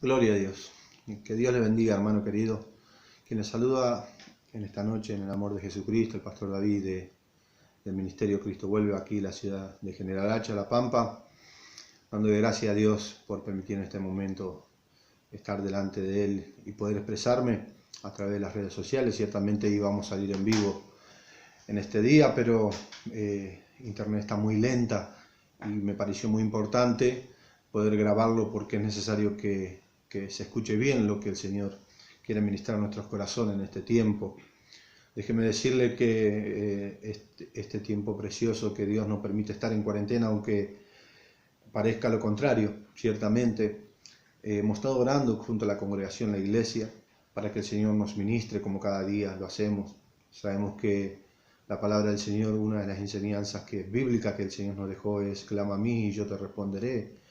Gloria a Dios. Que Dios le bendiga, hermano querido. Quien le saluda en esta noche en el amor de Jesucristo, el pastor David del Ministerio Cristo Vuelve, aquí la ciudad de General Hacha, La Pampa, dando gracias a Dios por permitir en este momento estar delante de Él y poder expresarme a través de las redes sociales. Ciertamente íbamos a salir en vivo en este día, pero internet está muy lenta y me pareció muy importante poder grabarlo porque es necesario que se escuche bien lo que el Señor quiere ministrar a nuestros corazones en este tiempo. Déjeme decirle que este tiempo precioso que Dios nos permite estar en cuarentena, aunque parezca lo contrario, ciertamente, hemos estado orando junto a la congregación, la iglesia, para que el Señor nos ministre como cada día lo hacemos. Sabemos que la palabra del Señor, una de las enseñanzas bíblicas que el Señor nos dejó es: clama a mí y yo te responderé,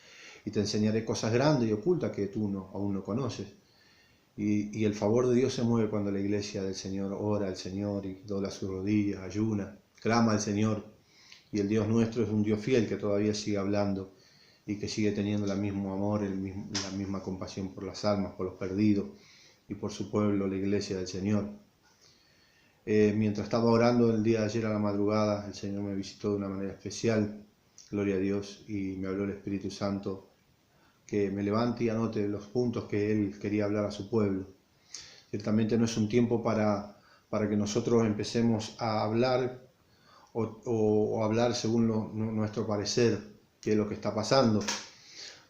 y te enseñaré cosas grandes y ocultas que tú aún no conoces. Y el favor de Dios se mueve cuando la iglesia del Señor ora al Señor y dobla sus rodillas, ayuna, clama al Señor. Y el Dios nuestro es un Dios fiel que todavía sigue hablando y que sigue teniendo el mismo amor, la misma compasión por las almas, por los perdidos y por su pueblo, la iglesia del Señor. Mientras estaba orando el día de ayer a la madrugada, el Señor me visitó de una manera especial, gloria a Dios, y me habló el Espíritu Santo que me levante y anote los puntos que Él quería hablar a su pueblo. Ciertamente no es un tiempo para que nosotros empecemos a hablar o hablar según nuestro parecer, que es lo que está pasando,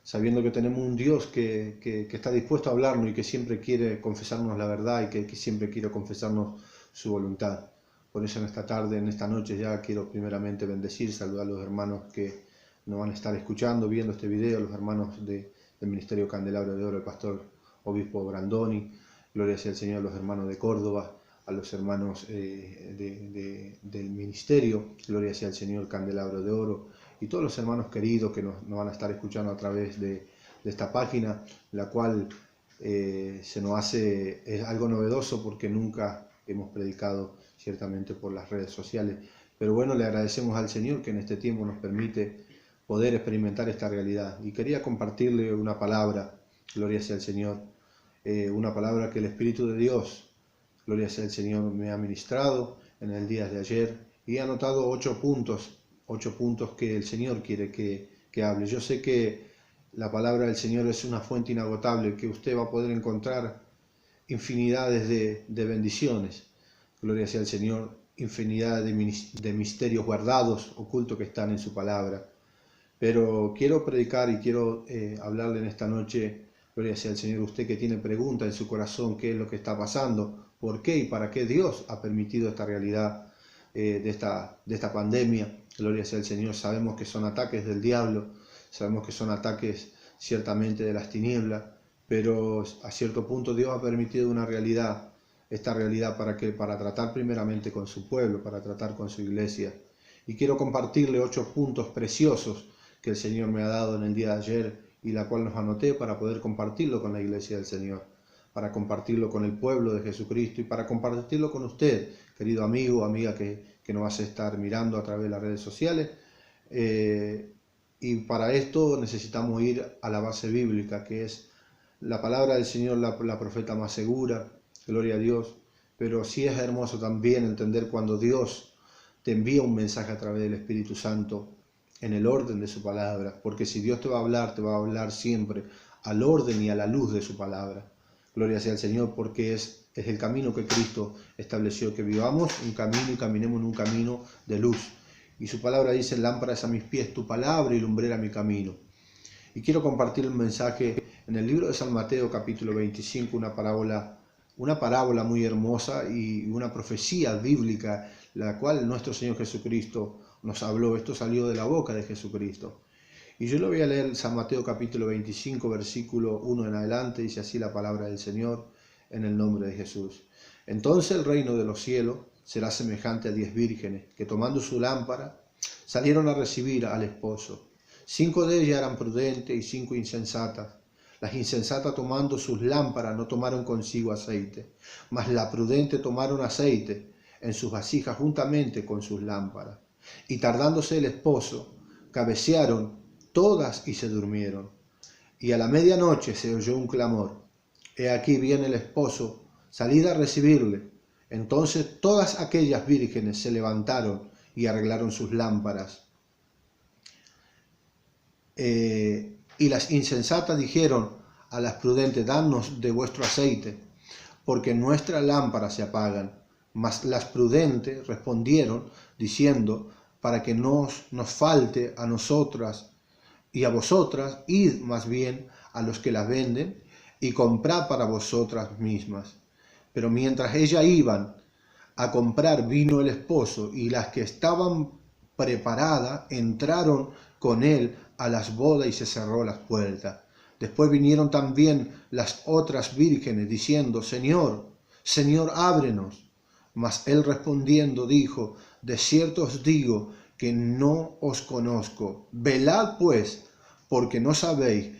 sabiendo que tenemos un Dios que está dispuesto a hablarnos y que siempre quiere confesarnos la verdad y que siempre quiere confesarnos su voluntad. Por eso en esta tarde, en esta noche ya quiero primeramente bendecir, saludar a los hermanos que nos van a estar escuchando, viendo este video, los hermanos del Ministerio Candelabro de Oro, el pastor obispo Brandoni, gloria sea al Señor, los hermanos de Córdoba, a los hermanos del ministerio, gloria sea al Señor, Candelabro de Oro, y todos los hermanos queridos que nos van a estar escuchando a través de esta página, la cual se nos hace es algo novedoso porque nunca hemos predicado ciertamente por las redes sociales. Pero bueno, le agradecemos al Señor que en este tiempo nos permite poder experimentar esta realidad. Y quería compartirle una palabra, gloria sea al Señor, una palabra que el Espíritu de Dios, gloria sea al Señor, me ha ministrado en el día de ayer, y he anotado 8 puntos que el Señor quiere que hable. Yo sé que la palabra del Señor es una fuente inagotable, que usted va a poder encontrar infinidades de bendiciones, gloria sea al Señor, infinidad de misterios guardados, ocultos que están en su palabra. Pero quiero predicar y quiero hablarle en esta noche, gloria sea al Señor, usted que tiene preguntas en su corazón, qué es lo que está pasando, por qué y para qué Dios ha permitido esta realidad de esta pandemia, gloria sea al Señor. Sabemos que son ataques del diablo, sabemos que son ataques ciertamente de las tinieblas, pero a cierto punto Dios ha permitido esta realidad para tratar primeramente con su pueblo, para tratar con su iglesia. Y quiero compartirle 8 puntos preciosos que el Señor me ha dado en el día de ayer y la cual nos anoté para poder compartirlo con la iglesia del Señor, para compartirlo con el pueblo de Jesucristo y para compartirlo con usted, querido amigo, amiga que nos vas a estar mirando a través de las redes sociales. Y para esto necesitamos ir a la base bíblica, que es la palabra del Señor, la profeta más segura, gloria a Dios. Pero sí es hermoso también entender cuando Dios te envía un mensaje a través del Espíritu Santo en el orden de su palabra, porque si Dios te va a hablar siempre al orden y a la luz de su palabra. Gloria sea al Señor, porque es el camino que Cristo estableció, que vivamos un camino y caminemos en un camino de luz. Y su palabra dice: lámpara es a mis pies tu palabra y lumbrera mi camino. Y quiero compartir un mensaje en el libro de San Mateo capítulo 25, una parábola muy hermosa y una profecía bíblica, la cual nuestro Señor Jesucristo nos habló. Esto salió de la boca de Jesucristo. Y yo lo voy a leer, San Mateo capítulo 25, versículo 1 en adelante, dice así la palabra del Señor, en el nombre de Jesús. Entonces el reino de los cielos será semejante a 10 vírgenes, que tomando su lámpara, salieron a recibir al esposo. 5 de ellas eran prudentes y 5 insensatas. Las insensatas, tomando sus lámparas, no tomaron consigo aceite, mas las prudentes tomaron aceite en sus vasijas juntamente con sus lámparas. Y tardándose el esposo, cabecearon todas y se durmieron. y a la medianoche se oyó un clamor: He aquí viene el esposo, salid a recibirle. Entonces todas aquellas vírgenes se levantaron y arreglaron sus lámparas. Y las insensatas dijeron a las prudentes: Danos de vuestro aceite, porque nuestras lámparas se apagan. Mas las prudentes respondieron diciendo: Para que no nos falte a nosotras y a vosotras, id más bien a los que las venden y comprad para vosotras mismas. Pero mientras ellas iban a comprar, vino el esposo, y las que estaban preparadas entraron con él a las bodas y se cerró las puertas. Después vinieron también las otras vírgenes diciendo: Señor, Señor, ábrenos. Mas él respondiendo dijo: De cierto os digo que no os conozco. Velad pues, porque no sabéis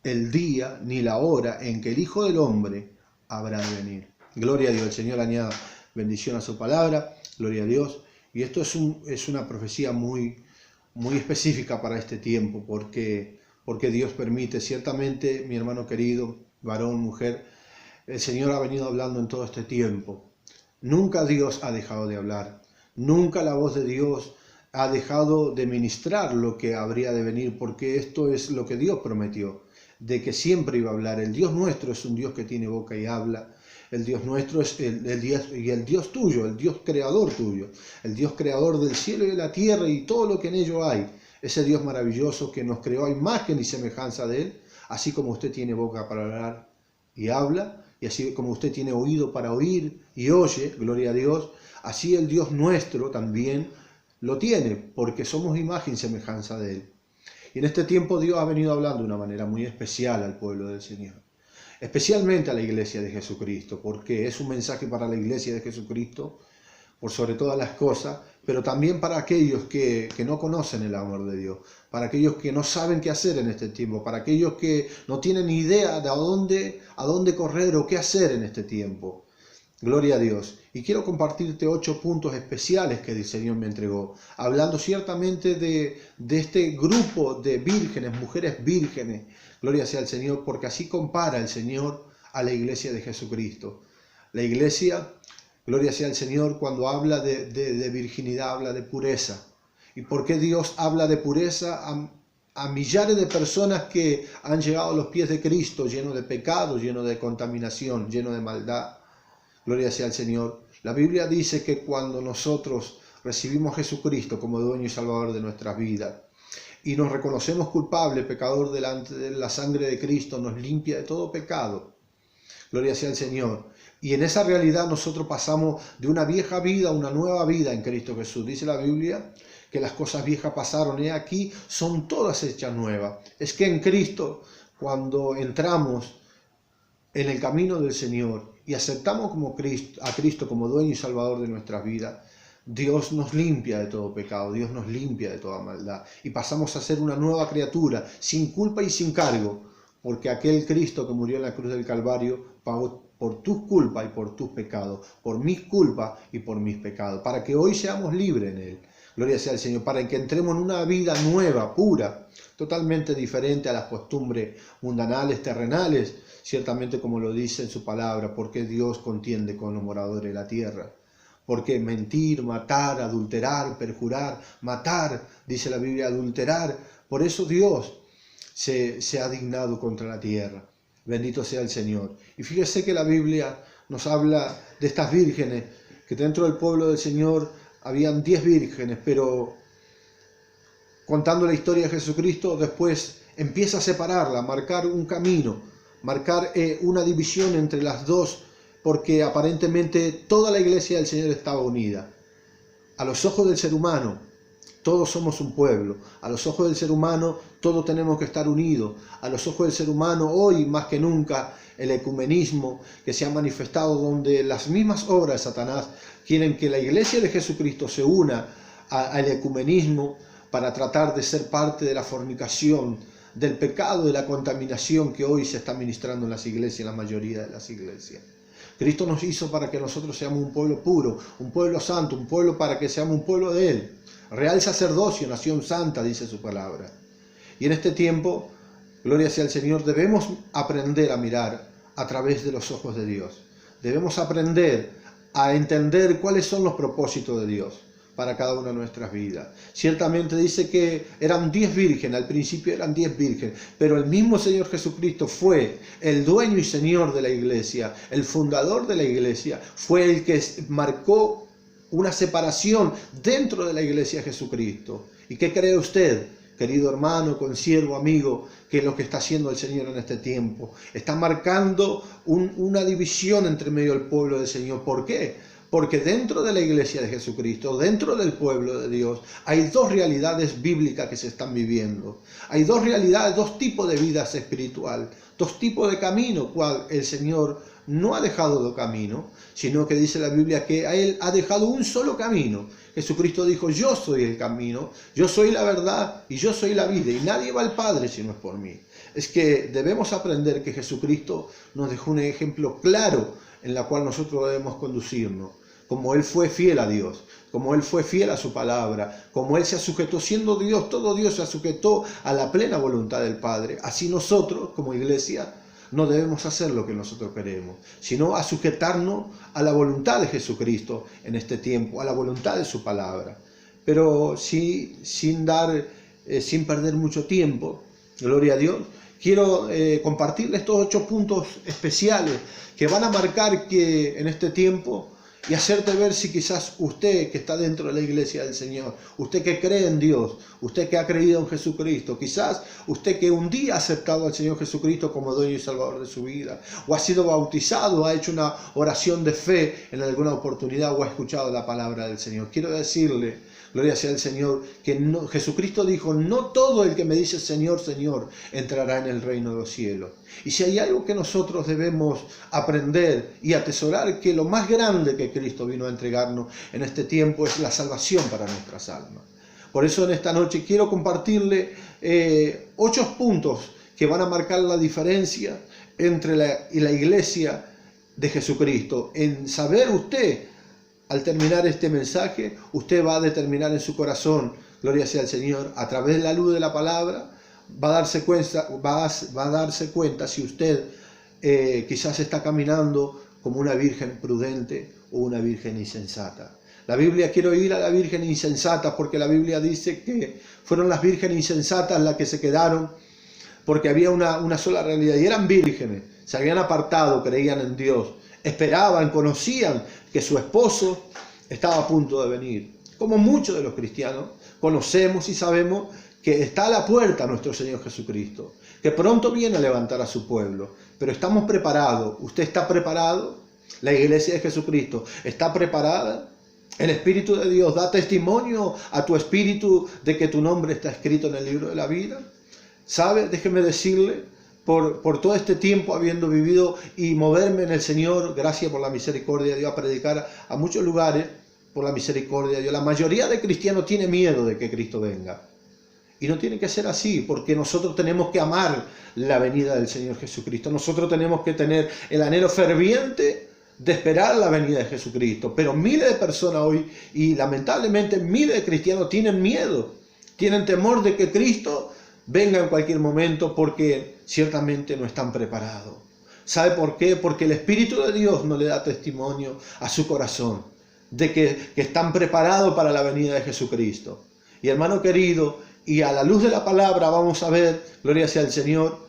el día ni la hora en que el Hijo del Hombre habrá de venir. Gloria a Dios. El Señor añada bendición a su palabra. Gloria a Dios. Y esto es una profecía muy específica para este tiempo, porque Dios permite. Ciertamente, mi hermano querido, varón, mujer, el Señor ha venido hablando en todo este tiempo. Nunca Dios ha dejado de hablar. Nunca la voz de Dios ha dejado de ministrar lo que habría de venir, porque esto es lo que Dios prometió, de que siempre iba a hablar. El Dios nuestro es un Dios que tiene boca y habla. El Dios nuestro es el Dios tuyo, el Dios creador tuyo, el Dios creador del cielo y de la tierra y todo lo que en ello hay. Ese Dios maravilloso que nos creó a imagen y semejanza de Él, así como usted tiene boca para hablar y habla, y así como usted tiene oído para oír y oye, gloria a Dios, así el Dios nuestro también lo tiene, porque somos imagen y semejanza de Él. Y en este tiempo Dios ha venido hablando de una manera muy especial al pueblo del Señor, especialmente a la iglesia de Jesucristo, porque es un mensaje para la iglesia de Jesucristo, por sobre todas las cosas, pero también para aquellos que no conocen el amor de Dios, para aquellos que no saben qué hacer en este tiempo, para aquellos que no tienen ni idea de a dónde correr o qué hacer en este tiempo. Gloria a Dios. Y quiero compartirte 8 puntos especiales que el Señor me entregó, hablando ciertamente de este grupo de vírgenes, mujeres vírgenes. Gloria sea al Señor, porque así compara el Señor a la iglesia de Jesucristo. La iglesia, gloria sea al Señor, cuando habla de virginidad, habla de pureza. ¿Y por qué Dios habla de pureza a millares de personas que han llegado a los pies de Cristo, llenos de pecado, llenos de contaminación, llenos de maldad? Gloria sea al Señor. La Biblia dice que cuando nosotros recibimos a Jesucristo como dueño y salvador de nuestras vidas y nos reconocemos culpables, pecador delante de la sangre de Cristo, nos limpia de todo pecado. Gloria sea al Señor. Y en esa realidad nosotros pasamos de una vieja vida a una nueva vida en Cristo Jesús. Dice la Biblia que las cosas viejas pasaron, y aquí son todas hechas nuevas. Es que en Cristo, cuando entramos en el camino del Señor y aceptamos a Cristo como dueño y salvador de nuestras vidas, Dios nos limpia de todo pecado, Dios nos limpia de toda maldad y pasamos a ser una nueva criatura, sin culpa y sin cargo, porque aquel Cristo que murió en la cruz del Calvario pagó por tus culpas y por tus pecados, por mis culpas y por mis pecados, para que hoy seamos libres en Él. Gloria sea al Señor, para que entremos en una vida nueva, pura, totalmente diferente a las costumbres mundanales, terrenales, ciertamente como lo dice en su palabra, porque Dios contiende con los moradores de la tierra. Porque mentir, matar, adulterar, perjurar, matar, dice la Biblia, adulterar. Por eso Dios se ha dignado contra la tierra. Bendito sea el Señor. Y fíjese que la Biblia nos habla de estas vírgenes, que dentro del pueblo del Señor habían 10 vírgenes, pero contando la historia de Jesucristo, después empieza a separarla, a marcar un camino, marcar una división entre las dos, porque aparentemente toda la iglesia del Señor estaba unida. A los ojos del ser humano, todos somos un pueblo. A los ojos del ser humano, todos tenemos que estar unidos. A los ojos del ser humano, hoy más que nunca, el ecumenismo que se ha manifestado, donde las mismas obras de Satanás quieren que la iglesia de Jesucristo se una al ecumenismo para tratar de ser parte de la fornicación, del pecado, de la contaminación que hoy se está ministrando en las iglesias, en la mayoría de las iglesias. Cristo nos hizo para que nosotros seamos un pueblo puro, un pueblo santo, un pueblo para que seamos un pueblo de Él. Real sacerdocio, nación santa, dice su palabra. Y en este tiempo gloria sea al Señor, debemos aprender a mirar a través de los ojos de Dios. Debemos aprender a entender cuáles son los propósitos de Dios para cada una de nuestras vidas. Ciertamente dice que eran 10 vírgenes, al principio eran 10 vírgenes, pero el mismo Señor Jesucristo fue el dueño y Señor de la iglesia, el fundador de la iglesia, fue el que marcó una separación dentro de la iglesia de Jesucristo. ¿Y qué cree usted, querido hermano, consiervo, amigo, que es lo que está haciendo el Señor en este tiempo? Está marcando una división entre medio del pueblo del Señor. ¿Por qué? Porque dentro de la iglesia de Jesucristo, dentro del pueblo de Dios, hay dos realidades bíblicas que se están viviendo. Hay dos realidades, dos tipos de vidas espiritual, dos tipos de camino, cual el Señor no ha dejado de camino, sino que dice la Biblia que a Él ha dejado un solo camino. Jesucristo dijo, yo soy el camino, yo soy la verdad y yo soy la vida, y nadie va al Padre si no es por mí. Es que debemos aprender que Jesucristo nos dejó un ejemplo claro en la cual nosotros debemos conducirnos. Como Él fue fiel a Dios, como Él fue fiel a su palabra, como Él se sujetó siendo Dios, todo Dios se sujetó a la plena voluntad del Padre. Así nosotros, como iglesia, no debemos hacer lo que nosotros queremos, sino a sujetarnos a la voluntad de Jesucristo en este tiempo, a la voluntad de su palabra. Pero sí, sin perder mucho tiempo, gloria a Dios, quiero compartirles estos 8 puntos especiales que van a marcar que en este tiempo, y hacerte ver si quizás usted que está dentro de la iglesia del Señor, usted que cree en Dios, usted que ha creído en Jesucristo, quizás usted que un día ha aceptado al Señor Jesucristo como dueño y salvador de su vida, o ha sido bautizado, ha hecho una oración de fe en alguna oportunidad o ha escuchado la palabra del Señor. Quiero decirle, gloria sea al Señor, que Jesucristo dijo, no todo el que me dice Señor, Señor, entrará en el reino de los cielos. Y si hay algo que nosotros debemos aprender y atesorar, que lo más grande que Cristo vino a entregarnos en este tiempo es la salvación para nuestras almas. Por eso en esta noche quiero compartirle 8 puntos que van a marcar la diferencia entre la iglesia de Jesucristo. En saber usted, al terminar este mensaje, usted va a determinar en su corazón, gloria sea al Señor, a través de la luz de la palabra, va a darse cuenta si usted quizás está caminando como una virgen prudente o una virgen insensata. La Biblia, quiero ir a la virgen insensata porque la Biblia dice que fueron las vírgenes insensatas las que se quedaron porque había una sola realidad y eran vírgenes, se habían apartado, creían en Dios, esperaban, conocían que su esposo estaba a punto de venir. Como muchos de los cristianos conocemos y sabemos que está a la puerta nuestro Señor Jesucristo, que pronto viene a levantar a su pueblo, pero estamos preparados. ¿Usted está preparado? ¿La iglesia de Jesucristo está preparada? ¿El Espíritu de Dios da testimonio a tu espíritu de que tu nombre está escrito en el libro de la vida? ¿Sabe? Déjeme decirle, por todo este tiempo habiendo vivido y moverme en el Señor, gracias por la misericordia de Dios, a predicar a muchos lugares, por la misericordia de Dios, la mayoría de cristianos tiene miedo de que Cristo venga. Y no tiene que ser así, porque nosotros tenemos que amar la venida del Señor Jesucristo. Nosotros tenemos que tener el anhelo ferviente de esperar la venida de Jesucristo. Pero miles de personas hoy, y lamentablemente miles de cristianos tienen miedo, tienen temor de que Cristo venga en cualquier momento porque ciertamente no están preparados. ¿Sabe por qué? Porque el Espíritu de Dios no le da testimonio a su corazón de que están preparados para la venida de Jesucristo. Y hermano querido, y a la luz de la palabra vamos a ver, gloria sea al Señor,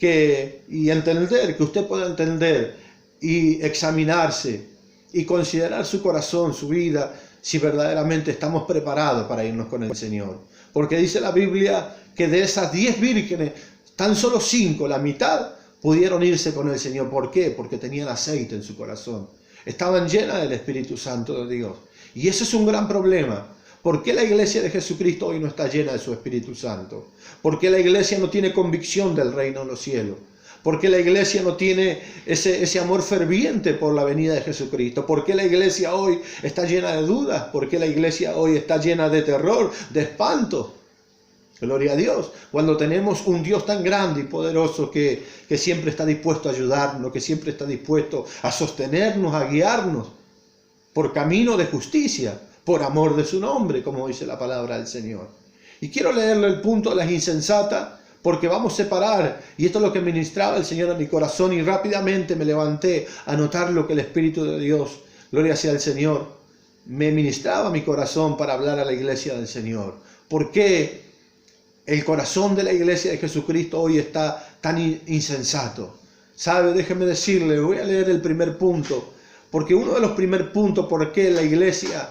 y entender, que usted pueda entender y examinarse y considerar su corazón, su vida, si verdaderamente estamos preparados para irnos con el Señor. Porque dice la Biblia que de esas 10 vírgenes, tan solo 5, la mitad, pudieron irse con el Señor. ¿Por qué? Porque tenían aceite en su corazón. Estaban llenas del Espíritu Santo de Dios. Y ese es un gran problema. ¿Por qué la iglesia de Jesucristo hoy no está llena de su Espíritu Santo? ¿Por qué la iglesia no tiene convicción del reino de los cielos? ¿Por qué la iglesia no tiene ese amor ferviente por la venida de Jesucristo? ¿Por qué la iglesia hoy está llena de dudas? ¿Por qué la iglesia hoy está llena de terror, de espanto? Gloria a Dios, cuando tenemos un Dios tan grande y poderoso que siempre está dispuesto a ayudarnos, que siempre está dispuesto a sostenernos, a guiarnos por camino de justicia, por amor de su nombre, como dice la palabra del Señor. Y quiero leerle el punto de las insensatas, porque vamos a separar. Y esto es lo que ministraba el Señor a mi corazón, y rápidamente me levanté a notar lo que el Espíritu de Dios, gloria sea al Señor, me ministraba a mi corazón para hablar a la iglesia del Señor. ¿Por qué el corazón de la iglesia de Jesucristo hoy está tan insensato? ¿Sabe? Déjeme decirle, voy a leer el primer punto, porque uno de los primeros puntos por qué la iglesia,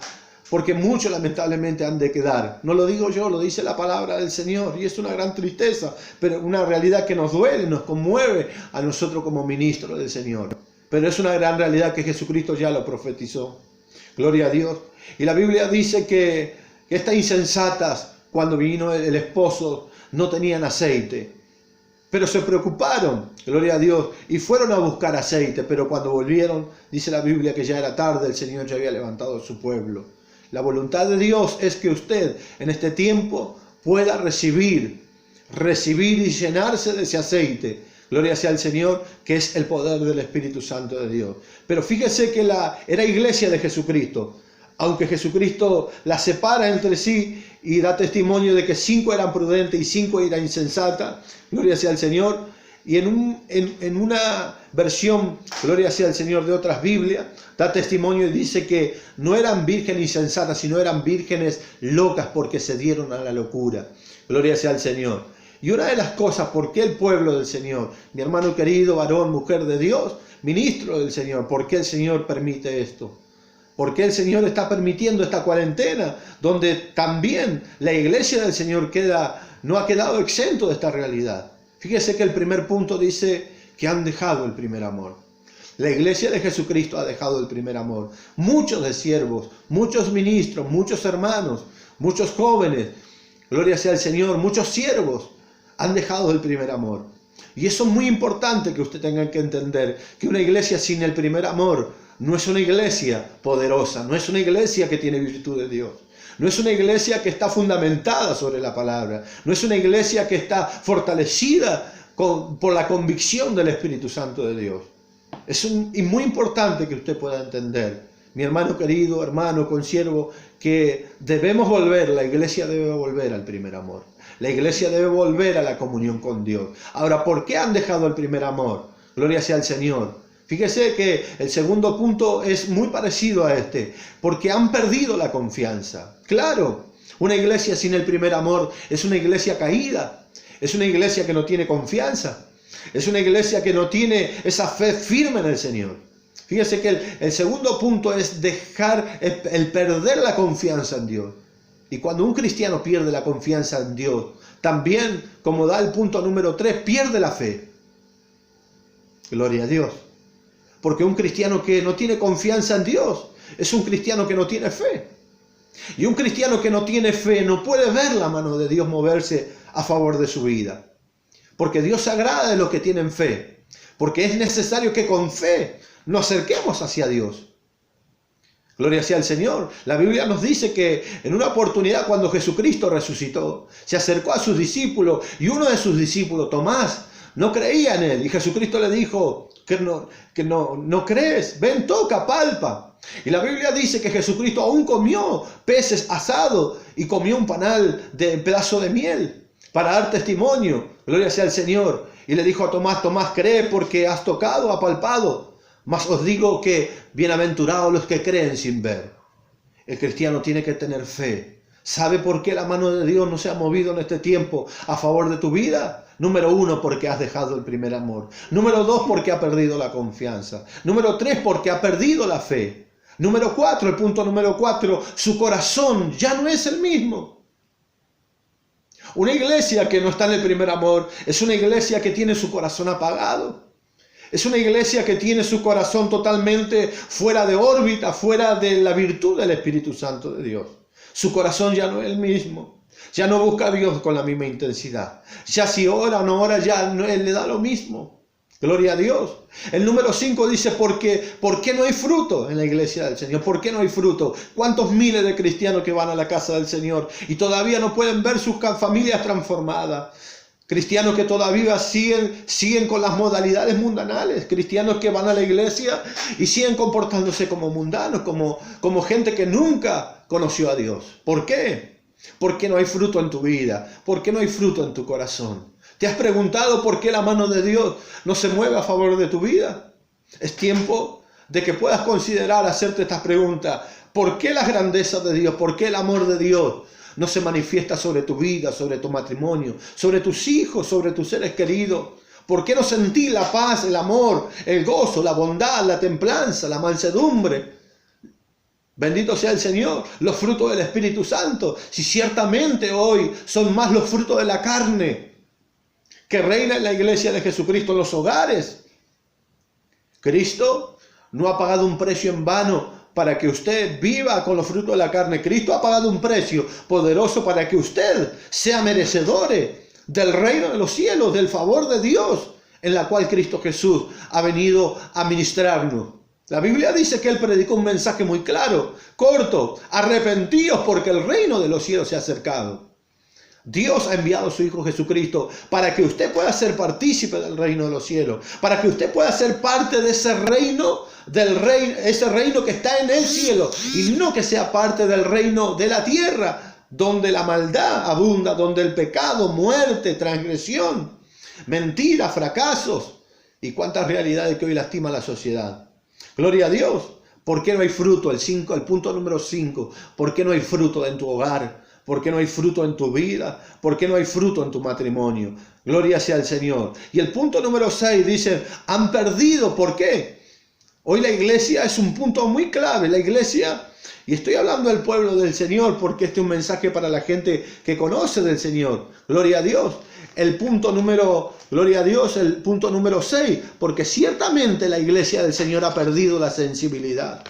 porque muchos lamentablemente han de quedar. No lo digo yo, lo dice la palabra del Señor, y es una gran tristeza, pero una realidad que nos duele, nos conmueve a nosotros como ministros del Señor. Pero es una gran realidad que Jesucristo ya lo profetizó. Gloria a Dios. Y la Biblia dice que estas insensatas, cuando vino el esposo, no tenían aceite, pero se preocuparon, gloria a Dios, y fueron a buscar aceite, pero cuando volvieron, dice la Biblia que ya era tarde, el Señor ya había levantado a su pueblo. La voluntad de Dios es que usted en este tiempo pueda recibir y llenarse de ese aceite. Gloria sea al Señor, que es el poder del Espíritu Santo de Dios. Pero fíjese que era iglesia de Jesucristo, aunque Jesucristo la separa entre sí y da testimonio de que 5 eran prudentes y 5 eran insensatas. Gloria sea al Señor. Y en una versión, gloria sea al Señor, de otras Biblias, da testimonio y dice que no eran vírgenes insensatas, sino eran vírgenes locas porque se dieron a la locura. Gloria sea al Señor. Y una de las cosas, ¿por qué el pueblo del Señor? Mi hermano querido, varón, mujer de Dios, ministro del Señor, ¿por qué el Señor permite esto? ¿Por qué el Señor está permitiendo esta cuarentena, donde también la iglesia del Señor no ha quedado exento de esta realidad? Fíjese que el primer punto dice que han dejado el primer amor. La iglesia de Jesucristo ha dejado el primer amor. Muchos de siervos, muchos ministros, muchos hermanos, muchos jóvenes, gloria sea al Señor, muchos siervos han dejado el primer amor. Y eso es muy importante que usted tenga que entender, que una iglesia sin el primer amor no es una iglesia poderosa, no es una iglesia que tiene virtud de Dios. No es una iglesia que está fundamentada sobre la palabra. No es una iglesia que está fortalecida por la convicción del Espíritu Santo de Dios. Y muy importante que usted pueda entender, mi hermano querido, hermano, consiervo, que debemos volver, la iglesia debe volver al primer amor. La iglesia debe volver a la comunión con Dios. Ahora, ¿por qué han dejado el primer amor? Gloria sea al Señor. Fíjese que el segundo punto es muy parecido a este, porque han perdido la confianza. Claro, una iglesia sin el primer amor es una iglesia caída, es una iglesia que no tiene confianza, es una iglesia que no tiene esa fe firme en el Señor. Fíjese que el segundo punto es dejar el perder la confianza en Dios. Y cuando un cristiano pierde la confianza en Dios, también, como da el punto número 3, pierde la fe. Gloria a Dios. Porque un cristiano que no tiene confianza en Dios es un cristiano que no tiene fe. Y un cristiano que no tiene fe no puede ver la mano de Dios moverse a favor de su vida. Porque Dios se agrada de los que tienen fe. Porque es necesario que con fe nos acerquemos hacia Dios. Gloria sea al Señor. La Biblia nos dice que en una oportunidad cuando Jesucristo resucitó, se acercó a sus discípulos y uno de sus discípulos, Tomás, no creía en él. Y Jesucristo le dijo, que no crees, ven, toca, palpa. Y la Biblia dice que Jesucristo aún comió peces asados y comió un panal de pedazo de miel para dar testimonio. Gloria sea al Señor. Y le dijo a Tomás, Tomás, cree porque has tocado, has palpado. Mas os digo que bienaventurados los que creen sin ver. El cristiano tiene que tener fe. ¿Sabe por qué la mano de Dios no se ha movido en este tiempo a favor de tu vida? Número 1, porque has dejado el primer amor. Número 2, porque ha perdido la confianza. Número 3, porque ha perdido la fe. Número 4, el punto número 4, su corazón ya no es el mismo. Una iglesia que no está en el primer amor es una iglesia que tiene su corazón apagado. Es una iglesia que tiene su corazón totalmente fuera de órbita, fuera de la virtud del Espíritu Santo de Dios. Su corazón ya no es el mismo. Ya no busca a Dios con la misma intensidad. Ya si ora o no ora, ya Él le da lo mismo. Gloria a Dios. El número 5 dice, ¿por qué no hay fruto en la iglesia del Señor? ¿Por qué no hay fruto? ¿Cuántos miles de cristianos que van a la casa del Señor y todavía no pueden ver sus familias transformadas? Cristianos que todavía siguen con las modalidades mundanales. Cristianos que van a la iglesia y siguen comportándose como mundanos, como gente que nunca conoció a Dios. ¿Por qué? ¿Por qué no hay fruto en tu vida? ¿Por qué no hay fruto en tu corazón? ¿Te has preguntado por qué la mano de Dios no se mueve a favor de tu vida? Es tiempo de que puedas considerar hacerte estas preguntas. ¿Por qué la grandeza de Dios? ¿Por qué el amor de Dios no se manifiesta sobre tu vida, sobre tu matrimonio, sobre tus hijos, sobre tus seres queridos? ¿Por qué no sentí la paz, el amor, el gozo, la bondad, la templanza, la mansedumbre? Bendito sea el Señor, los frutos del Espíritu Santo. Si ciertamente hoy son más los frutos de la carne que reina en la iglesia de Jesucristo en los hogares. Cristo no ha pagado un precio en vano para que usted viva con los frutos de la carne. Cristo ha pagado un precio poderoso para que usted sea merecedor del reino de los cielos, del favor de Dios, en la cual Cristo Jesús ha venido a ministrarnos. La Biblia dice que Él predicó un mensaje muy claro, corto: arrepentíos porque el reino de los cielos se ha acercado. Dios ha enviado a su Hijo Jesucristo para que usted pueda ser partícipe del reino de los cielos, para que usted pueda ser parte de ese reino, ese reino que está en el cielo, y no que sea parte del reino de la tierra, donde la maldad abunda, donde el pecado, muerte, transgresión, mentira, fracasos y cuántas realidades que hoy lastiman la sociedad. Gloria a Dios. ¿Por qué no hay fruto? El punto número 5. ¿Por qué no hay fruto en tu hogar? ¿Por qué no hay fruto en tu vida? ¿Por qué no hay fruto en tu matrimonio? Gloria sea al Señor. Y el punto número 6 dice, han perdido. ¿Por qué? Hoy la iglesia es un punto muy clave. La iglesia, y estoy hablando del pueblo del Señor porque este es un mensaje para la gente que conoce del Señor. Gloria a Dios. Gloria a Dios, el punto número 6, porque ciertamente la iglesia del Señor ha perdido la sensibilidad.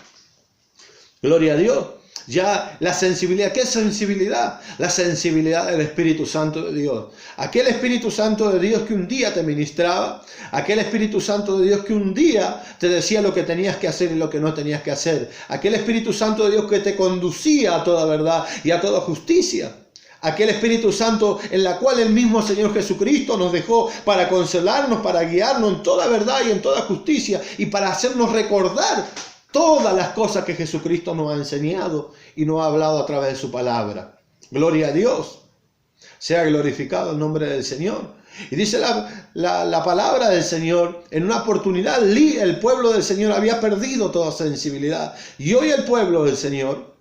Gloria a Dios. Ya la sensibilidad, ¿qué es sensibilidad? La sensibilidad del Espíritu Santo de Dios. Aquel Espíritu Santo de Dios que un día te ministraba, aquel Espíritu Santo de Dios que un día te decía lo que tenías que hacer y lo que no tenías que hacer. Aquel Espíritu Santo de Dios que te conducía a toda verdad y a toda justicia. Aquel Espíritu Santo en la cual el mismo Señor Jesucristo nos dejó para consolarnos, para guiarnos en toda verdad y en toda justicia y para hacernos recordar todas las cosas que Jesucristo nos ha enseñado y nos ha hablado a través de su palabra. Gloria a Dios. Sea glorificado el nombre del Señor. Y dice la palabra del Señor, en una oportunidad el pueblo del Señor había perdido toda sensibilidad. Y hoy el pueblo del Señor,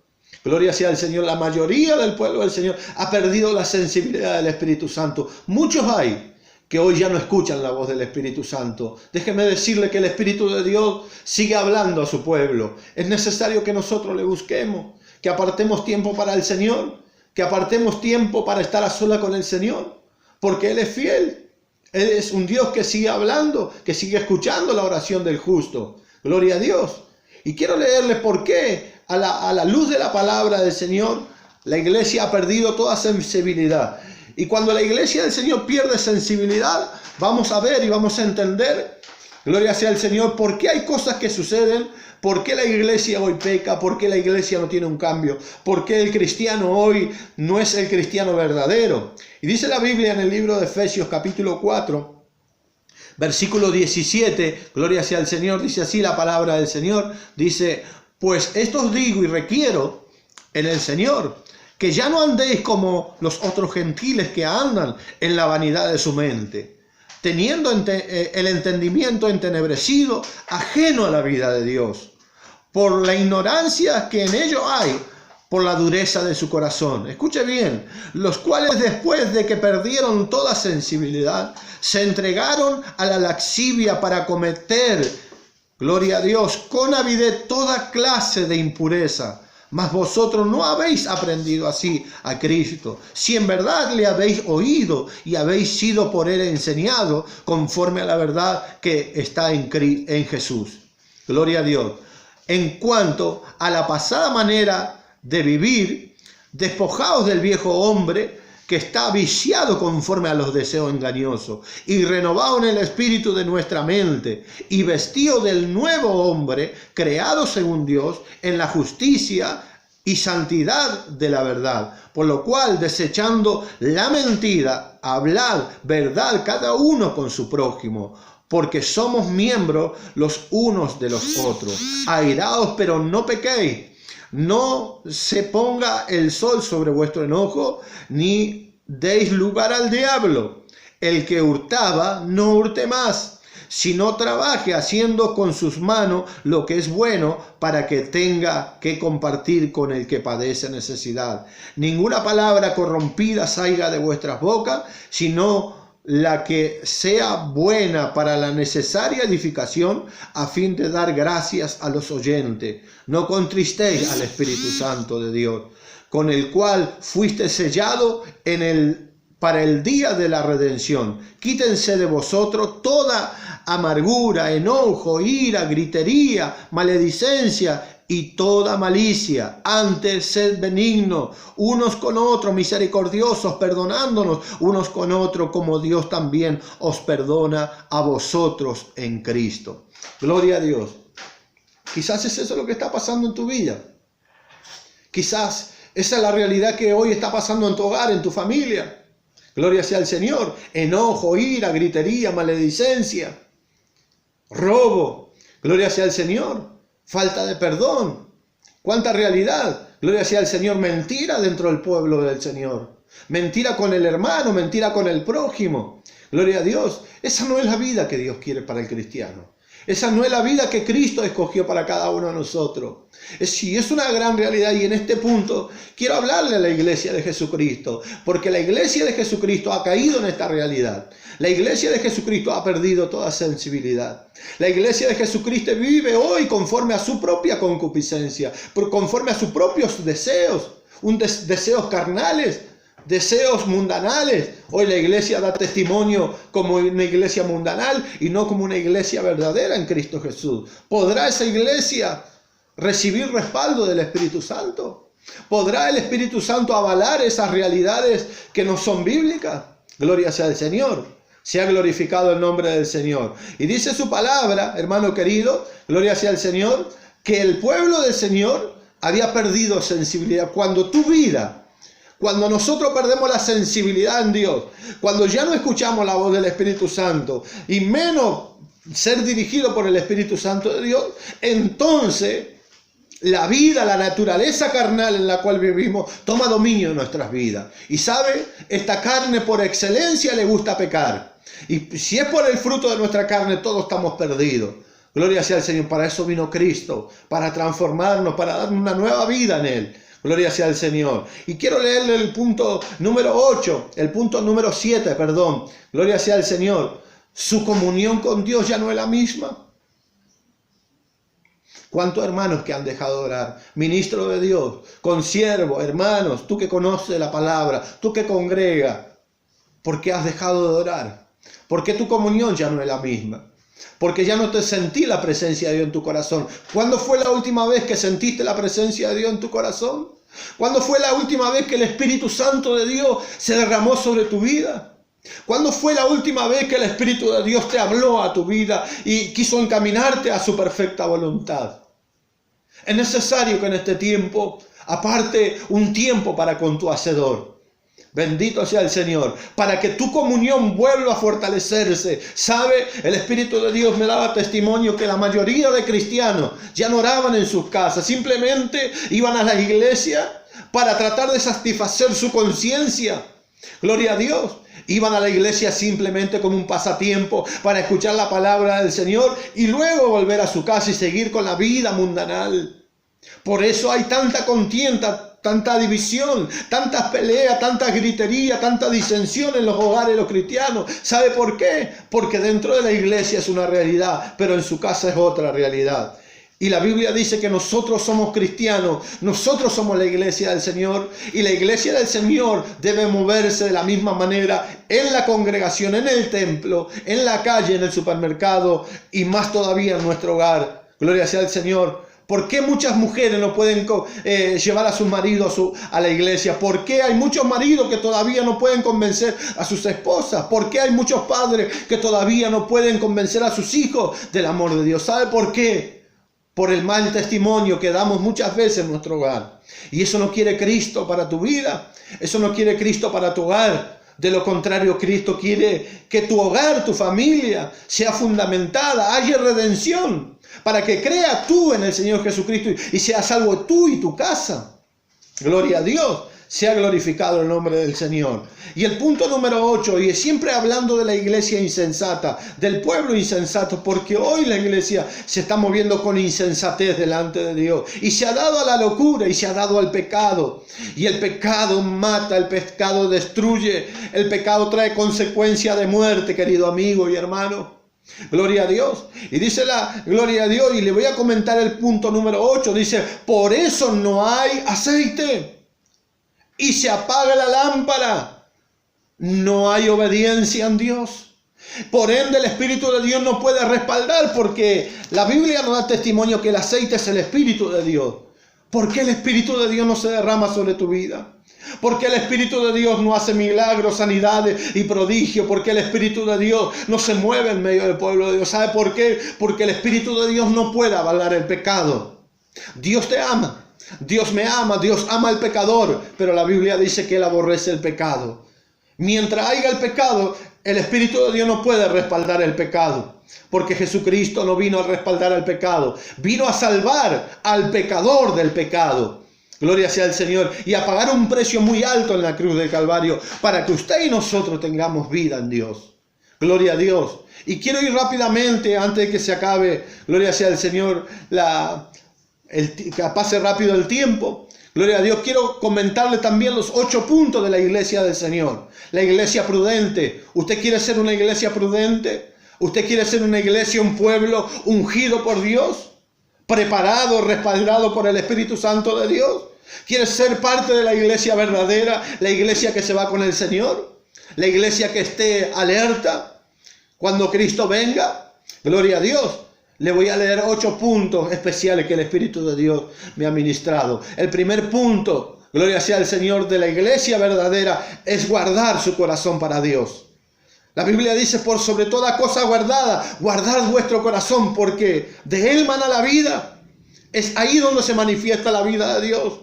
gloria sea al Señor, la mayoría del pueblo del Señor ha perdido la sensibilidad del Espíritu Santo. Muchos hay que hoy ya no escuchan la voz del Espíritu Santo. Déjeme decirle que el Espíritu de Dios sigue hablando a su pueblo. Es necesario que nosotros le busquemos, que apartemos tiempo para el Señor, que apartemos tiempo para estar a solas con el Señor, porque Él es fiel. Él es un Dios que sigue hablando, que sigue escuchando la oración del justo. Gloria a Dios. Y quiero leerles por qué, a la luz de la palabra del Señor, la iglesia ha perdido toda sensibilidad. Y cuando la iglesia del Señor pierde sensibilidad, vamos a ver y vamos a entender, gloria sea al Señor, por qué hay cosas que suceden, por qué la iglesia hoy peca, por qué la iglesia no tiene un cambio, por qué el cristiano hoy no es el cristiano verdadero. Y dice la Biblia en el libro de Efesios capítulo 4, versículo 17, gloria sea al Señor, dice así la palabra del Señor, dice, pues esto os digo y requiero en el Señor, que ya no andéis como los otros gentiles que andan en la vanidad de su mente, teniendo el entendimiento entenebrecido, ajeno a la vida de Dios, por la ignorancia que en ellos hay, por la dureza de su corazón. Escuche bien, los cuales después de que perdieron toda sensibilidad, se entregaron a la lascivia para cometer, gloria a Dios, con avidez toda clase de impureza. Mas vosotros no habéis aprendido así a Cristo, si en verdad le habéis oído y habéis sido por él enseñado conforme a la verdad que está en Jesús. Gloria a Dios. En cuanto a la pasada manera de vivir, despojaos del viejo hombre que está viciado conforme a los deseos engañosos, y renovaos en el espíritu de nuestra mente, y vestidos del nuevo hombre, creado según Dios, en la justicia y santidad de la verdad. Por lo cual, desechando la mentira, hablad verdad cada uno con su prójimo, porque somos miembros los unos de los otros. Airaos, pero no pequéis. No se ponga el sol sobre vuestro enojo, ni deis lugar al diablo. el que hurtaba no hurte más, sino trabaje haciendo con sus manos lo que es bueno, para que tenga que compartir con el que padece necesidad. Ninguna palabra corrompida salga de vuestras bocas, sino la que sea buena para la necesaria edificación, a fin de dar gracias a los oyentes. No contristéis al Espíritu Santo de Dios, con el cual fuiste sellado para el día de la redención. Quítense de vosotros toda amargura, enojo, ira, gritería, maledicencia y toda malicia. Antes sed benignos unos con otros, misericordiosos, perdonándonos unos con otros, como Dios también os perdona a vosotros en Cristo. Gloria a Dios. Quizás es eso lo que está pasando en tu vida. Quizás esa es la realidad que hoy está pasando en tu hogar, en tu familia. Gloria sea al Señor. Enojo, ira, gritería, maledicencia, robo. Gloria sea al Señor. Falta de perdón. ¿Cuánta realidad? Gloria sea al Señor. Mentira dentro del pueblo del Señor. Mentira con el hermano, mentira con el prójimo. Gloria a Dios. Esa no es la vida que Dios quiere para el cristiano. Esa no es la vida que Cristo escogió para cada uno de nosotros. Sí, es una gran realidad, y en este punto quiero hablarle a la iglesia de Jesucristo, porque la iglesia de Jesucristo ha caído en esta realidad. La iglesia de Jesucristo ha perdido toda sensibilidad. La iglesia de Jesucristo vive hoy conforme a su propia concupiscencia, conforme a sus propios deseos, deseos carnales, deseos mundanales. Hoy la iglesia da testimonio como una iglesia mundanal y no como una iglesia verdadera en Cristo Jesús. ¿Podrá esa iglesia recibir respaldo del Espíritu Santo? ¿Podrá el Espíritu Santo avalar esas realidades que no son bíblicas? Gloria sea al Señor. Sea glorificado el nombre del Señor. Y dice su palabra, hermano querido, gloria sea al Señor, que el pueblo del Señor había perdido sensibilidad. Cuando nosotros perdemos la sensibilidad en Dios, cuando ya no escuchamos la voz del Espíritu Santo y menos ser dirigido por el Espíritu Santo de Dios, entonces la vida, la naturaleza carnal en la cual vivimos toma dominio de nuestras vidas. Y sabe, esta carne por excelencia le gusta pecar. Y si es por el fruto de nuestra carne, todos estamos perdidos. Gloria sea al Señor. Para eso vino Cristo, para transformarnos, para darnos una nueva vida en Él. Gloria sea al Señor. Y quiero leerle el punto número 7, perdón. Gloria sea al Señor. Su comunión con Dios ya no es la misma. ¿Cuántos hermanos que han dejado de orar? Ministro de Dios, consiervo, hermanos, tú que conoces la palabra, tú que congregas, ¿por qué has dejado de orar? ¿Por qué tu comunión ya no es la misma? Porque ya no te sentí la presencia de Dios en tu corazón. ¿Cuándo fue la última vez que sentiste la presencia de Dios en tu corazón? ¿Cuándo fue la última vez que el Espíritu Santo de Dios se derramó sobre tu vida? ¿Cuándo fue la última vez que el Espíritu de Dios te habló a tu vida y quiso encaminarte a su perfecta voluntad? Es necesario que en este tiempo aparte un tiempo para con tu Hacedor. Bendito sea el Señor, para que tu comunión vuelva a fortalecerse. ¿Sabe? El Espíritu de Dios me daba testimonio que la mayoría de cristianos ya no oraban en sus casas, simplemente iban a la iglesia para tratar de satisfacer su conciencia. Gloria a Dios. Iban a la iglesia simplemente como un pasatiempo para escuchar la palabra del Señor y luego volver a su casa y seguir con la vida mundanal. Por eso hay tanta contienda, tanta división, tantas peleas, tanta gritería, tanta disensión en los hogares de los cristianos. ¿Sabe por qué? Porque dentro de la iglesia es una realidad, pero en su casa es otra realidad. Y la Biblia dice que nosotros somos cristianos, nosotros somos la iglesia del Señor, y la iglesia del Señor debe moverse de la misma manera en la congregación, en el templo, en la calle, en el supermercado y más todavía en nuestro hogar. Gloria sea al Señor. ¿Por qué muchas mujeres no pueden llevar a sus maridos a la iglesia? ¿Por qué hay muchos maridos que todavía no pueden convencer a sus esposas? ¿Por qué hay muchos padres que todavía no pueden convencer a sus hijos del amor de Dios? ¿Sabe por qué? Por el mal testimonio que damos muchas veces en nuestro hogar. Y eso no quiere Cristo para tu vida. Eso no quiere Cristo para tu hogar. De lo contrario, Cristo quiere que tu hogar, tu familia, sea fundamentada, haya redención, para que creas tú en el Señor Jesucristo y seas salvo tú y tu casa. Gloria a Dios. Sea glorificado el nombre del Señor. Y el punto número 8, y siempre hablando de la iglesia insensata, del pueblo insensato, porque hoy la iglesia se está moviendo con insensatez delante de Dios. Y se ha dado a la locura y se ha dado al pecado. Y el pecado mata, el pecado destruye, el pecado trae consecuencia de muerte, querido amigo y hermano. Gloria a Dios. Y dice la gloria a Dios, y le voy a comentar el punto número 8. Dice, por eso no hay aceite. Y se apaga la lámpara. No hay obediencia en Dios. Por ende el Espíritu de Dios no puede respaldar, porque la Biblia nos da testimonio que el aceite es el Espíritu de Dios. ¿Por qué el Espíritu de Dios no se derrama sobre tu vida? ¿Por qué el Espíritu de Dios no hace milagros, sanidades y prodigios? ¿Por qué el Espíritu de Dios no se mueve en medio del pueblo de Dios? ¿Sabe por qué? Porque el Espíritu de Dios no puede avalar el pecado. Dios te ama. Dios me ama, Dios ama al pecador, pero la Biblia dice que Él aborrece el pecado. Mientras haya el pecado, el Espíritu de Dios no puede respaldar el pecado, porque Jesucristo no vino a respaldar al pecado, vino a salvar al pecador del pecado. Gloria sea al Señor, y a pagar un precio muy alto en la cruz del Calvario, para que usted y nosotros tengamos vida en Dios. Gloria a Dios. Y quiero ir rápidamente, antes de que se acabe, gloria sea al Señor, que pase rápido el tiempo. Gloria a Dios. Quiero comentarle también los 8 puntos de la iglesia del Señor. La iglesia prudente. ¿Usted quiere ser una iglesia prudente? ¿Usted quiere ser una iglesia, un pueblo ungido por Dios? ¿Preparado, respaldado por el Espíritu Santo de Dios? ¿Quiere ser parte de la iglesia verdadera? La iglesia que se va con el Señor. La iglesia que esté alerta cuando Cristo venga. Gloria a Dios. Le voy a leer 8 puntos especiales que el Espíritu de Dios me ha ministrado. El primer punto, gloria sea al Señor, de la iglesia verdadera, es guardar su corazón para Dios. La Biblia dice, por sobre toda cosa guardada, guardad vuestro corazón, porque de él mana la vida. Es ahí donde se manifiesta la vida de Dios.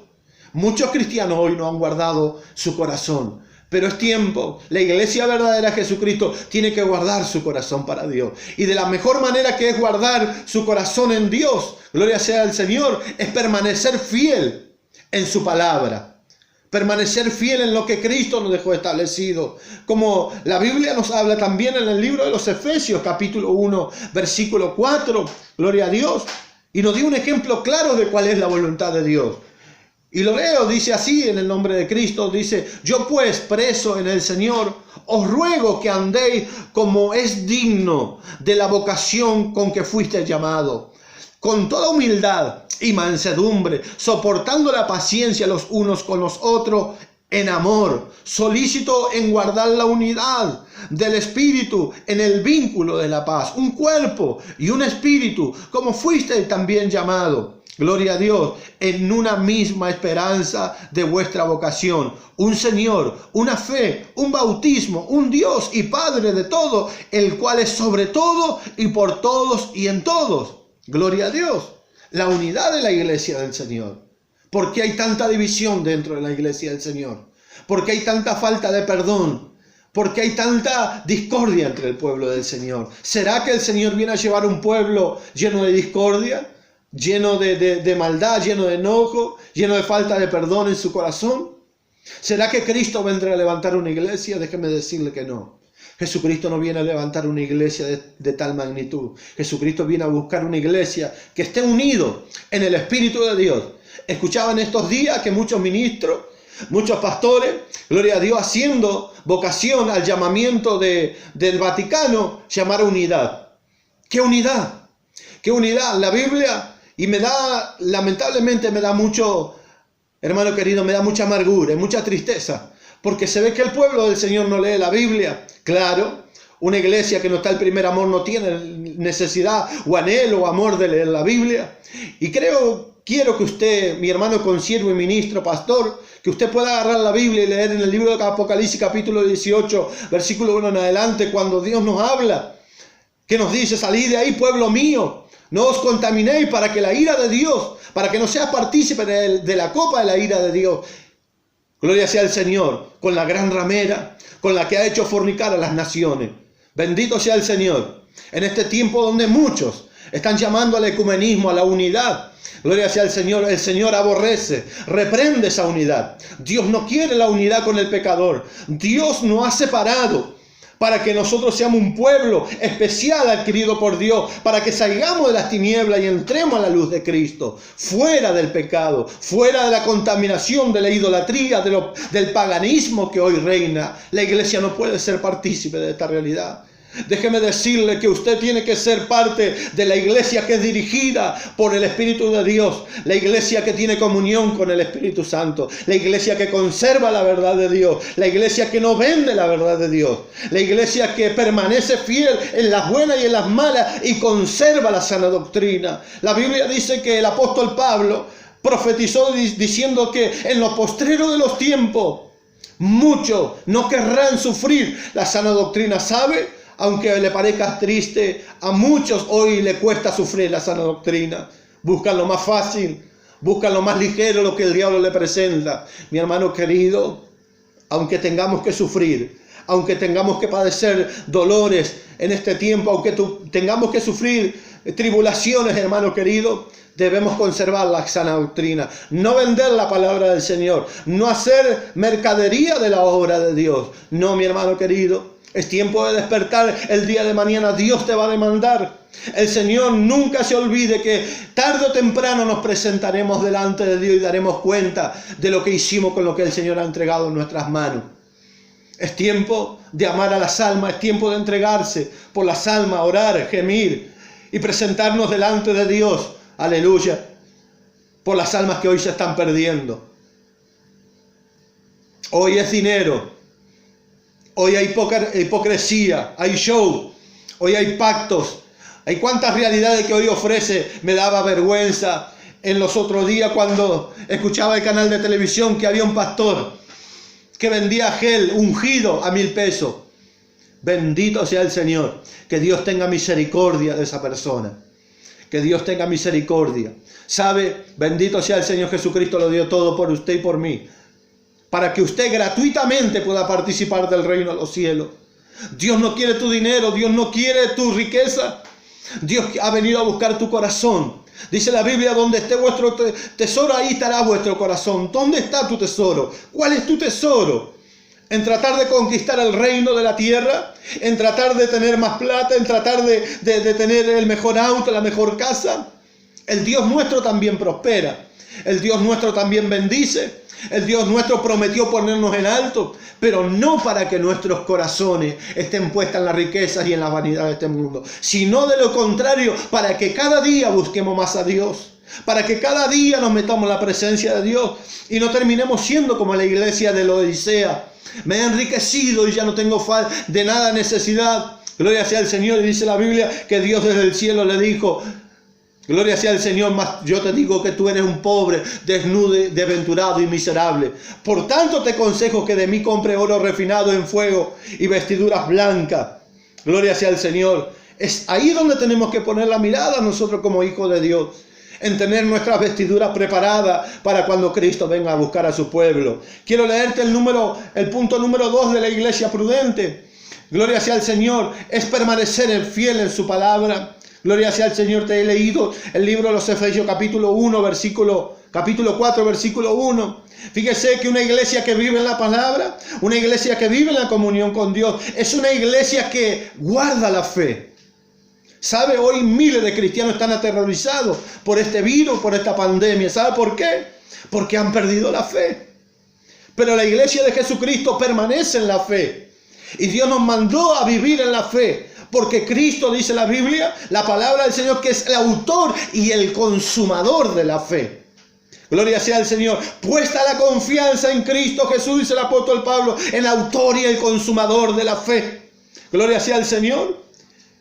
Muchos cristianos hoy no han guardado su corazón. Pero es tiempo, la iglesia verdadera de Jesucristo tiene que guardar su corazón para Dios. Y de la mejor manera que es guardar su corazón en Dios, gloria sea al Señor, es permanecer fiel en su palabra. Permanecer fiel en lo que Cristo nos dejó establecido. Como la Biblia nos habla también en el libro de los Efesios, capítulo 1, versículo 4, gloria a Dios. Y nos dio un ejemplo claro de cuál es la voluntad de Dios. Y lo leo, dice así en el nombre de Cristo, dice, yo pues preso en el Señor, os ruego que andéis como es digno de la vocación con que fuiste llamado, con toda humildad y mansedumbre, soportando la paciencia los unos con los otros en amor, solícito en guardar la unidad del Espíritu en el vínculo de la paz, un cuerpo y un espíritu, como fuiste también llamado. Gloria a Dios, en una misma esperanza de vuestra vocación, un Señor, una fe, un bautismo, un Dios y Padre de todo, el cual es sobre todo y por todos y en todos. Gloria a Dios, la unidad de la iglesia del Señor. ¿Por qué hay tanta división dentro de la iglesia del Señor? ¿Por qué hay tanta falta de perdón? ¿Por qué hay tanta discordia entre el pueblo del Señor? ¿Será que el Señor viene a llevar un pueblo lleno de discordia? Lleno de maldad, lleno de enojo, lleno de falta de perdón en su corazón. ¿Será que Cristo vendrá a levantar una iglesia? Déjeme decirle que no. Jesucristo no viene a levantar una iglesia de tal magnitud. Jesucristo viene a buscar una iglesia que esté unido en el Espíritu de Dios. Escuchaba en estos días que muchos ministros, muchos pastores, gloria a Dios, haciendo vocación al llamamiento del Vaticano, llamar a unidad. ¿Qué unidad? ¿Qué unidad? La Biblia... Y lamentablemente me da mucho, hermano querido, me da mucha amargura y mucha tristeza, porque se ve que el pueblo del Señor no lee la Biblia. Claro, una iglesia que no está el primer amor no tiene necesidad o anhelo o amor de leer la Biblia. Y quiero que usted, mi hermano consiervo y ministro, pastor, que usted pueda agarrar la Biblia y leer en el libro de Apocalipsis capítulo 18, versículo 1 en adelante, cuando Dios nos habla, que nos dice, salid de ahí, pueblo mío. No os contaminéis para que la ira de Dios, para que no seas partícipe de la copa de la ira de Dios. Gloria sea al Señor, con la gran ramera, con la que ha hecho fornicar a las naciones. Bendito sea el Señor. En este tiempo donde muchos, Están llamando al ecumenismo, a la unidad. Gloria sea al Señor. El Señor aborrece, reprende esa unidad. Dios no quiere la unidad con el pecador. Dios nos ha separado para que nosotros seamos un pueblo especial adquirido por Dios, para que salgamos de las tinieblas y entremos a la luz de Cristo, fuera del pecado, fuera de la contaminación, de la idolatría, del paganismo que hoy reina. La iglesia no puede ser partícipe de esta realidad. Déjeme decirle que usted tiene que ser parte de la iglesia que es dirigida por el Espíritu de Dios, la iglesia que tiene comunión con el Espíritu Santo, la iglesia que conserva la verdad de Dios, la iglesia que no vende la verdad de Dios, la iglesia que permanece fiel en las buenas y en las malas y conserva la sana doctrina. La Biblia dice que el apóstol Pablo profetizó diciendo que en lo postrero de los tiempos muchos no querrán sufrir la sana doctrina. ¿Sabe? Aunque le parezca triste, a muchos hoy le cuesta sufrir la sana doctrina. Buscan lo más fácil, buscan lo más ligero, lo que el diablo le presenta. Mi hermano querido, aunque tengamos que sufrir, aunque tengamos que padecer dolores en este tiempo, aunque tengamos que sufrir tribulaciones, hermano querido, debemos conservar la sana doctrina, no vender la palabra del Señor, no hacer mercadería de la obra de Dios. No, mi hermano querido. Es tiempo de despertar. El día de mañana Dios te va a demandar. El Señor nunca se olvide que tarde o temprano nos presentaremos delante de Dios y daremos cuenta de lo que hicimos con lo que el Señor ha entregado en nuestras manos. Es tiempo de amar a las almas, es tiempo de entregarse por las almas, orar, gemir y presentarnos delante de Dios. Aleluya. Por las almas que hoy se están perdiendo. Hoy es dinero. Hoy hay hipocresía, hay show, hoy hay pactos. Hay cuántas realidades que hoy ofrece. Me daba vergüenza en los otros días cuando escuchaba el canal de televisión que había un pastor que vendía gel ungido a 1.000 pesos. Bendito sea el Señor. Que Dios tenga misericordia de esa persona. Que Dios tenga misericordia. ¿Sabe? Bendito sea el Señor Jesucristo, lo dio todo por usted y por mí, para que usted gratuitamente pueda participar del reino de los cielos. Dios no quiere tu dinero, Dios no quiere tu riqueza. Dios ha venido a buscar tu corazón. Dice la Biblia, donde esté vuestro tesoro, ahí estará vuestro corazón. ¿Dónde está tu tesoro? ¿Cuál es tu tesoro? ¿En tratar de conquistar el reino de la tierra? ¿En tratar de tener más plata? ¿En tratar de tener el mejor auto, la mejor casa? El Dios nuestro también prospera. El Dios nuestro también bendice. El Dios nuestro prometió ponernos en alto, pero no para que nuestros corazones estén puestos en las riquezas y en la vanidad de este mundo, sino de lo contrario, para que cada día busquemos más a Dios, para que cada día nos metamos en la presencia de Dios y no terminemos siendo como la iglesia de la Odisea. Me he enriquecido y ya no tengo de nada necesidad. Gloria sea al Señor. Y dice la Biblia que Dios desde el cielo le dijo: gloria sea al Señor, mas yo te digo que tú eres un pobre, desnudo, desventurado y miserable. Por tanto te aconsejo que de mí compre oro refinado en fuego y vestiduras blancas. Gloria sea al Señor. Es ahí donde tenemos que poner la mirada nosotros como hijos de Dios, en tener nuestras vestiduras preparadas para cuando Cristo venga a buscar a su pueblo. Quiero leerte el punto número 2 de la iglesia prudente. Gloria sea al Señor. Es permanecer fiel en su palabra. Gloria sea al Señor. Te he leído el libro de los Efesios capítulo 4 versículo 1. Fíjese que una iglesia que vive en la palabra, una iglesia que vive en la comunión con Dios, es una iglesia que guarda la fe. ¿Sabe? Hoy miles de cristianos están aterrorizados por este virus, por esta pandemia. ¿Sabe por qué? Porque han perdido la fe. Pero la iglesia de Jesucristo permanece en la fe. Y Dios nos mandó a vivir en la fe. Porque Cristo, dice la Biblia, la palabra del Señor, que es el autor y el consumador de la fe. Gloria sea al Señor. Puesta la confianza en Cristo Jesús, dice el apóstol Pablo, el autor y el consumador de la fe. Gloria sea al Señor.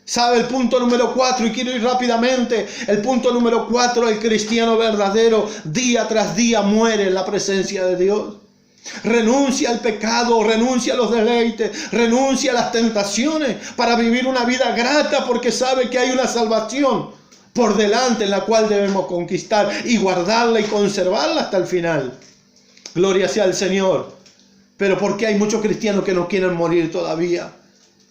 ¿Sabe el punto número 4? Y quiero ir rápidamente. El punto número 4, el cristiano verdadero día tras día muere en la presencia de Dios. Renuncia al pecado, renuncia a los deleites, renuncia a las tentaciones para vivir una vida grata, porque sabe que hay una salvación por delante en la cual debemos conquistar y guardarla y conservarla hasta el final. Gloria sea al Señor. Pero ¿por qué hay muchos cristianos que no quieren morir todavía?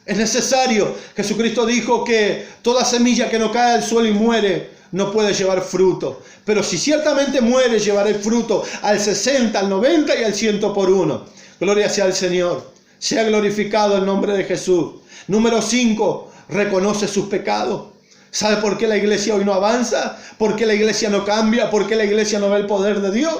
Es necesario. Jesucristo dijo que toda semilla que no cae al suelo y muere no puede llevar fruto. Pero si ciertamente muere, llevará el fruto al 60, al 90 y al 100 por uno. Gloria sea al Señor. Sea glorificado el nombre de Jesús. Número 5. Reconoce sus pecados. ¿Sabe por qué la iglesia hoy no avanza? ¿Por qué la iglesia no cambia? ¿Por qué la iglesia no ve el poder de Dios?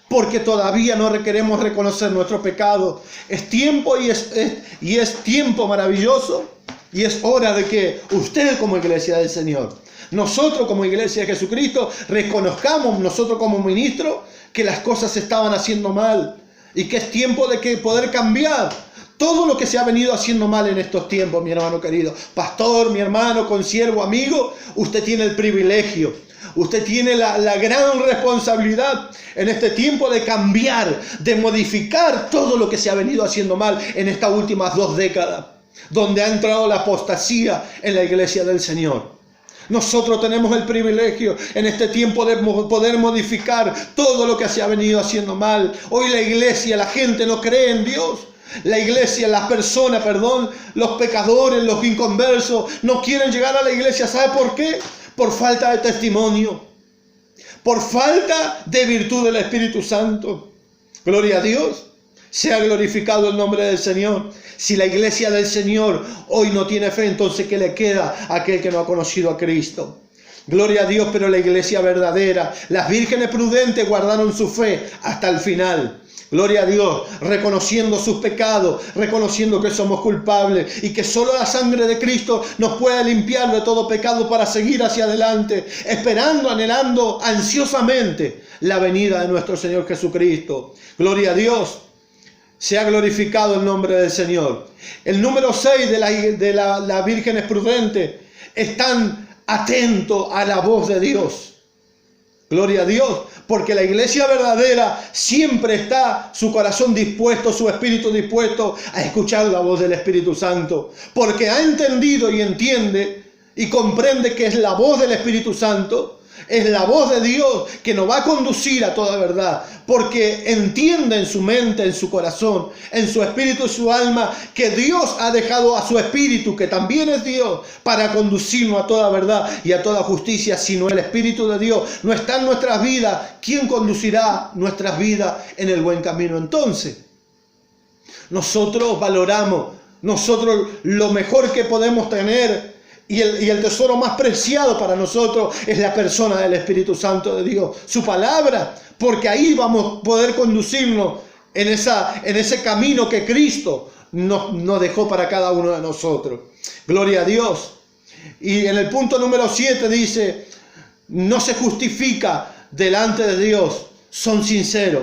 Porque todavía no queremos reconocer nuestro pecado. Es tiempo y es tiempo maravilloso. Y es hora de que usted como iglesia del Señor, nosotros como iglesia de Jesucristo, reconozcamos nosotros como ministros que las cosas se estaban haciendo mal. Y que es tiempo de que poder cambiar todo lo que se ha venido haciendo mal en estos tiempos, mi hermano querido. Pastor, mi hermano, consiervo, amigo, usted tiene el privilegio. Usted tiene la gran responsabilidad en este tiempo de cambiar, de modificar todo lo que se ha venido haciendo mal en estas últimas 2 décadas, donde ha entrado la apostasía en la iglesia del Señor. Nosotros tenemos el privilegio en este tiempo de poder modificar todo lo que se ha venido haciendo mal. Hoy la iglesia, la gente no cree en Dios. La iglesia, las personas, los pecadores, los inconversos, no quieren llegar a la iglesia. ¿Sabe por qué? Por falta de testimonio, por falta de virtud del Espíritu Santo. Gloria a Dios. Sea glorificado el nombre del Señor. Si la iglesia del Señor hoy no tiene fe, entonces ¿qué le queda a aquel que no ha conocido a Cristo? Gloria a Dios, pero la iglesia verdadera, las vírgenes prudentes guardaron su fe hasta el final. Gloria a Dios, reconociendo sus pecados, reconociendo que somos culpables y que solo la sangre de Cristo nos puede limpiar de todo pecado para seguir hacia adelante, esperando, anhelando ansiosamente la venida de nuestro Señor Jesucristo. Gloria a Dios. Sea glorificado el nombre del Señor. El número 6 de las vírgenes prudentes están atentos a la voz de Dios. Gloria a Dios, porque la iglesia verdadera siempre está su corazón dispuesto, su espíritu dispuesto a escuchar la voz del Espíritu Santo, porque ha entendido y entiende y comprende que es la voz del Espíritu Santo. Es la voz de Dios que nos va a conducir a toda verdad, porque entiende en su mente, en su corazón, en su espíritu y su alma, que Dios ha dejado a su espíritu, que también es Dios, para conducirnos a toda verdad y a toda justicia. Si no el Espíritu de Dios no está en nuestras vidas, ¿quién conducirá nuestras vidas en el buen camino? Entonces, nosotros valoramos, nosotros lo mejor que podemos tener, y el tesoro más preciado para nosotros es la persona del Espíritu Santo de Dios, su palabra, porque ahí vamos a poder conducirnos en ese camino que Cristo nos dejó para cada uno de nosotros. Gloria a Dios. Y en el punto número 7 dice, no se justifica delante de Dios, son sinceros.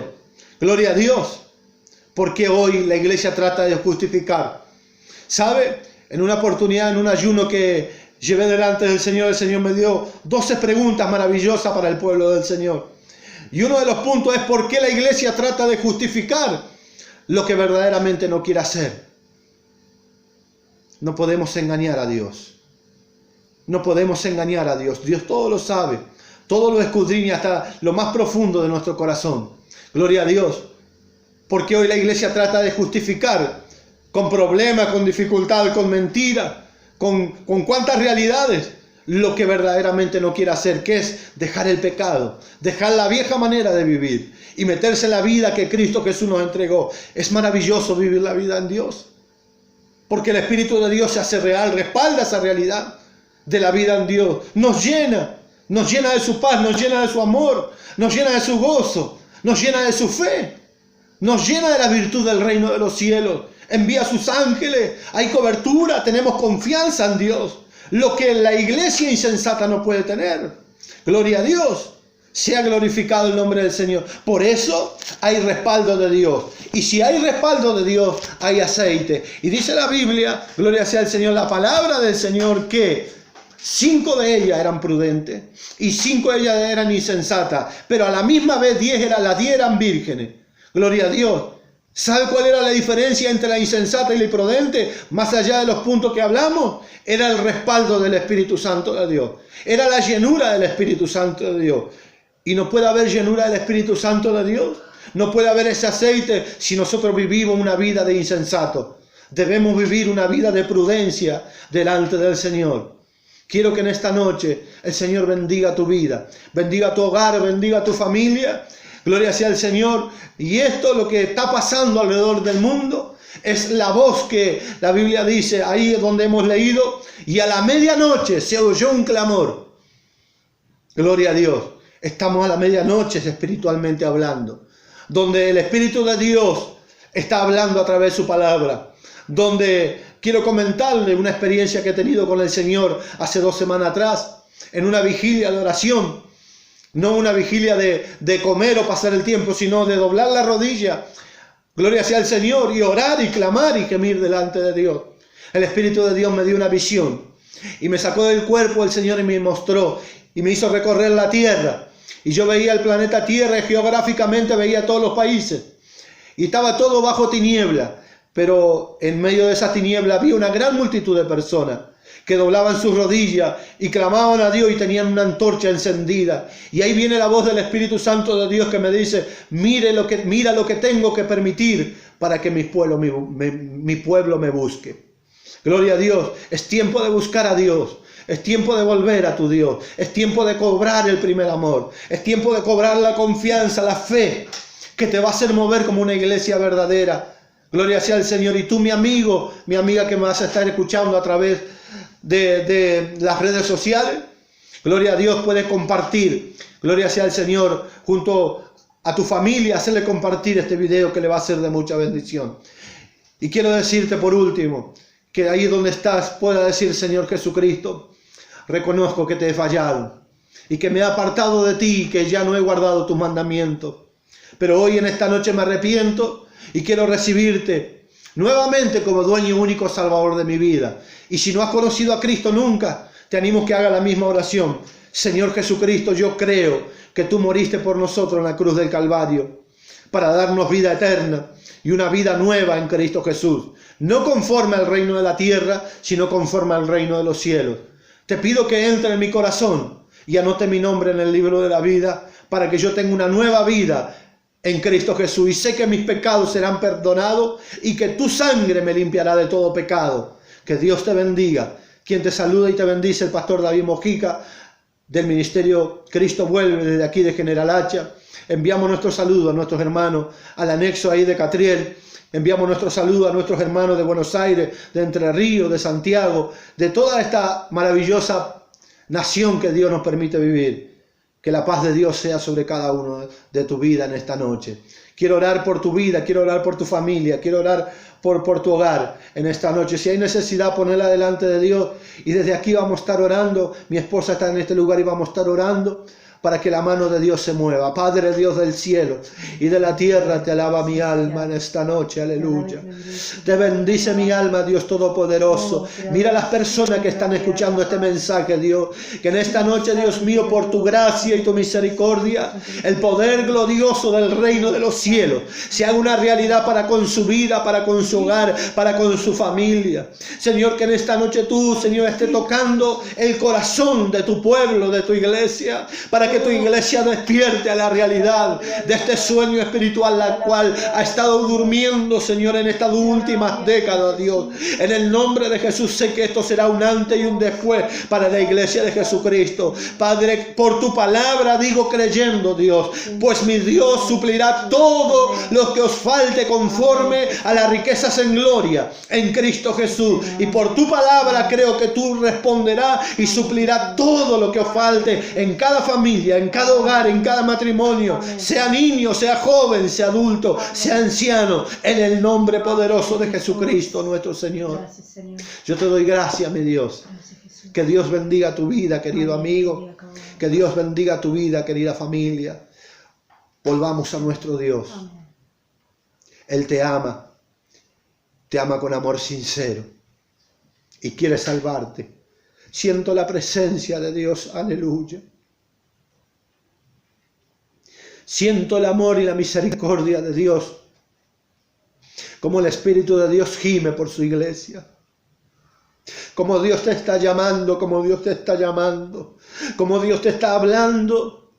Gloria a Dios. Porque hoy la iglesia trata de justificar. ¿Sabe? En una oportunidad, en un ayuno que llevé delante del Señor, el Señor me dio 12 preguntas maravillosas para el pueblo del Señor. Y uno de los puntos es por qué la iglesia trata de justificar lo que verdaderamente no quiere hacer. No podemos engañar a Dios. No podemos engañar a Dios. Dios todo lo sabe. Todo lo escudriña hasta lo más profundo de nuestro corazón. Gloria a Dios. Porque hoy la iglesia trata de justificar con problemas, con dificultad, con mentira, con cuántas realidades, lo que verdaderamente no quiere hacer, que es dejar el pecado, dejar la vieja manera de vivir y meterse en la vida que Cristo Jesús nos entregó. Es maravilloso vivir la vida en Dios, porque el Espíritu de Dios se hace real, respalda esa realidad de la vida en Dios, nos llena de su paz, nos llena de su amor, nos llena de su gozo, nos llena de su fe, nos llena de la virtud del reino de los cielos. Envía a sus ángeles, hay cobertura, tenemos confianza en Dios, lo que la iglesia insensata no puede tener. Gloria a Dios, sea glorificado el nombre del Señor. Por eso hay respaldo de Dios, y si hay respaldo de Dios, hay aceite. Y dice la Biblia, gloria sea al Señor, la palabra del Señor, que 5 de ellas eran prudentes y 5 de ellas eran insensatas, pero a la misma vez 10 eran vírgenes. Gloria a Dios. ¿Sabe cuál era la diferencia entre la insensata y la imprudente? Más allá de los puntos que hablamos, era el respaldo del Espíritu Santo de Dios. Era la llenura del Espíritu Santo de Dios. Y no puede haber llenura del Espíritu Santo de Dios. No puede haber ese aceite si nosotros vivimos una vida de insensato. Debemos vivir una vida de prudencia delante del Señor. Quiero que en esta noche el Señor bendiga tu vida, bendiga tu hogar, bendiga tu familia. Gloria sea al Señor. Y esto, lo que está pasando alrededor del mundo, es la voz que la Biblia dice, ahí donde hemos leído, y a la medianoche se oyó un clamor. Gloria a Dios. Estamos a la medianoche espiritualmente hablando, donde el Espíritu de Dios está hablando a través de su palabra, donde quiero comentarle una experiencia que he tenido con el Señor hace 2 semanas atrás, en una vigilia de oración, no una vigilia de comer o pasar el tiempo, sino de doblar la rodilla, gloria sea al Señor, y orar y clamar y gemir delante de Dios. El Espíritu de Dios me dio una visión y me sacó del cuerpo el Señor y me mostró y me hizo recorrer la tierra, y yo veía el planeta Tierra y geográficamente veía todos los países y estaba todo bajo tiniebla. Pero en medio de esa tiniebla había una gran multitud de personas que doblaban sus rodillas y clamaban a Dios y tenían una antorcha encendida. Y ahí viene la voz del Espíritu Santo de Dios que me dice, mira lo que tengo que permitir para que mi pueblo me busque. Gloria a Dios. Es tiempo de buscar a Dios. Es tiempo de volver a tu Dios. Es tiempo de cobrar el primer amor. Es tiempo de cobrar la confianza, la fe, que te va a hacer mover como una iglesia verdadera. Gloria sea al Señor. Y tú, mi amigo, mi amiga que me vas a estar escuchando a través de las redes sociales, gloria a Dios, puedes compartir, gloria sea al Señor, junto a tu familia, hacerle compartir este video que le va a ser de mucha bendición. Y quiero decirte por último, que ahí donde estás pueda decir, Señor Jesucristo, reconozco que te he fallado y que me he apartado de ti y que ya no he guardado tus mandamientos. Pero hoy en esta noche me arrepiento y quiero recibirte nuevamente como dueño y único Salvador de mi vida. Y si no has conocido a Cristo nunca, te animo que haga la misma oración. Señor Jesucristo, yo creo que tú moriste por nosotros en la cruz del Calvario para darnos vida eterna y una vida nueva en Cristo Jesús. No conforme al reino de la tierra, sino conforme al reino de los cielos. Te pido que entre en mi corazón y anote mi nombre en el libro de la vida para que yo tenga una nueva vida en Cristo Jesús, y sé que mis pecados serán perdonados y que tu sangre me limpiará de todo pecado. Que Dios te bendiga. Quien te saluda y te bendice, el pastor David Mojica, del ministerio Cristo Vuelve, desde aquí de General Hacha. Enviamos nuestro saludo a nuestros hermanos al anexo ahí de Catriel. Enviamos nuestro saludo a nuestros hermanos de Buenos Aires, de Entre Ríos, de Santiago, de toda esta maravillosa nación que Dios nos permite vivir. Que la paz de Dios sea sobre cada uno de tu vida en esta noche. Quiero orar por tu vida, quiero orar por tu familia, quiero orar por tu hogar en esta noche. Si hay necesidad, ponela delante de Dios. Y desde aquí vamos a estar orando. Mi esposa está en este lugar y vamos a estar orando para que la mano de Dios se mueva. Padre Dios del cielo y de la tierra, te alaba mi alma en esta noche, aleluya. Te bendice mi alma, Dios Todopoderoso. Mira las personas que están escuchando este mensaje, Dios, que en esta noche, Dios mío, por tu gracia y tu misericordia, el poder glorioso del reino de los cielos se haga una realidad para con su vida, para con su hogar, para con su familia. Señor, que en esta noche tú, Señor, esté tocando el corazón de tu pueblo, de tu iglesia, para que tu iglesia despierte a la realidad de este sueño espiritual, la cual ha estado durmiendo, Señor, en estas últimas décadas, Dios. En el nombre de Jesús, sé que esto será un antes y un después para la iglesia de Jesucristo. Padre, por tu palabra digo creyendo, Dios, pues mi Dios suplirá todo lo que os falte conforme a las riquezas en gloria en Cristo Jesús. Y por tu palabra creo que tú responderás y suplirás todo lo que os falte en cada familia, en cada hogar, en cada matrimonio, sea niño, sea joven, sea adulto, sea anciano, en el nombre poderoso de Jesucristo nuestro Señor. Yo te doy gracias, mi Dios. Que Dios bendiga tu vida, querido amigo. Que Dios bendiga tu vida, querida familia. Volvamos a nuestro Dios. Él te ama con amor sincero y quiere salvarte. Siento la presencia de Dios, aleluya. Siento el amor y la misericordia de Dios, como el Espíritu de Dios gime por su iglesia. Como Dios te está llamando, como Dios te está llamando, como Dios te está hablando,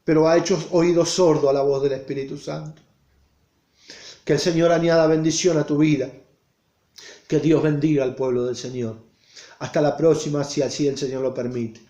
pero ha hecho oídos sordos a la voz del Espíritu Santo. Que el Señor añada bendición a tu vida. Que Dios bendiga al pueblo del Señor. Hasta la próxima, si así el Señor lo permite.